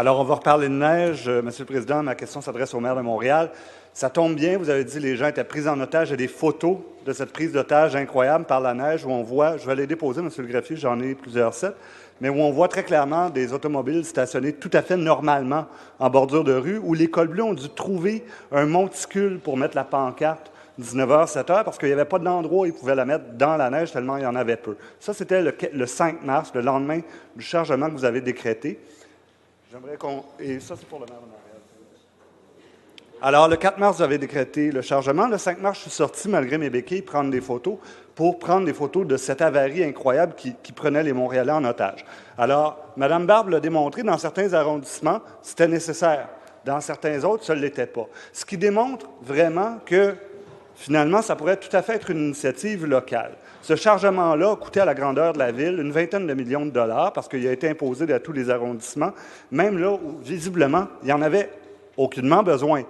Alors, on va reparler de neige. Monsieur le Président, ma question s'adresse au maire de Montréal. Ça tombe bien, vous avez dit que les gens étaient pris en otage. Il y a des photos de cette prise d'otage incroyable par la neige où on voit, je vais les déposer, Monsieur le greffier, j'en ai plusieurs sets, mais où on voit très clairement des automobiles stationnés tout à fait normalement en bordure de rue, où les cols bleus ont dû trouver un monticule pour mettre la pancarte 19h, 7h, parce qu'il n'y avait pas d'endroit où ils pouvaient la mettre dans la neige tellement il y en avait peu. Ça, c'était le 5 mars, le lendemain du chargement que vous avez décrété. J'aimerais qu'on... Et ça, c'est pour le maire de Montréal. Alors, le 4 mars, vous avez décrété le chargement. Le 5 mars, je suis sorti, malgré mes béquilles, prendre des photos pour prendre des photos de cette avarie incroyable qui prenait les Montréalais en otage. Alors, Mme Barbe l'a démontré, dans certains arrondissements, c'était nécessaire. Dans certains autres, ça ne l'était pas. Ce qui démontre vraiment que, finalement, ça pourrait tout à fait être une initiative locale. Ce chargement-là a coûté à la grandeur de la ville une vingtaine de millions de dollars parce qu'il a été imposé à tous les arrondissements, même là où, visiblement, il n'y en avait aucunement besoin.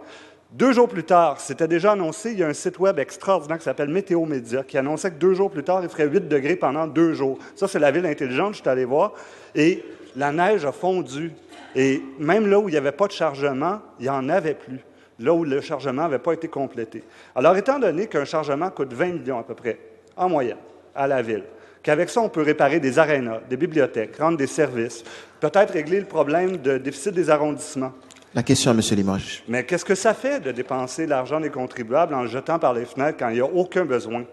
2 jours plus tard, c'était déjà annoncé, il y a un site web extraordinaire qui s'appelle Météo Média qui annonçait que 2 jours plus tard, il ferait 8 degrés pendant 2 jours. Ça, c'est la ville intelligente, je suis allé voir, et la neige a fondu. Et même là où il n'y avait pas de chargement, il n'y en avait plus, là où le chargement n'avait pas été complété. Alors, étant donné qu'un chargement coûte 20 millions à peu près, en moyenne, à la ville, qu'avec ça, on peut réparer des arénas, des bibliothèques, rendre des services, peut-être régler le problème de déficit des arrondissements. La question à M. Limoges. Mais qu'est-ce que ça fait de dépenser l'argent des contribuables en le jetant par les fenêtres quand il n'y a aucun besoin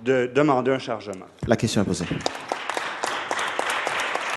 de demander un chargement? La question est posée.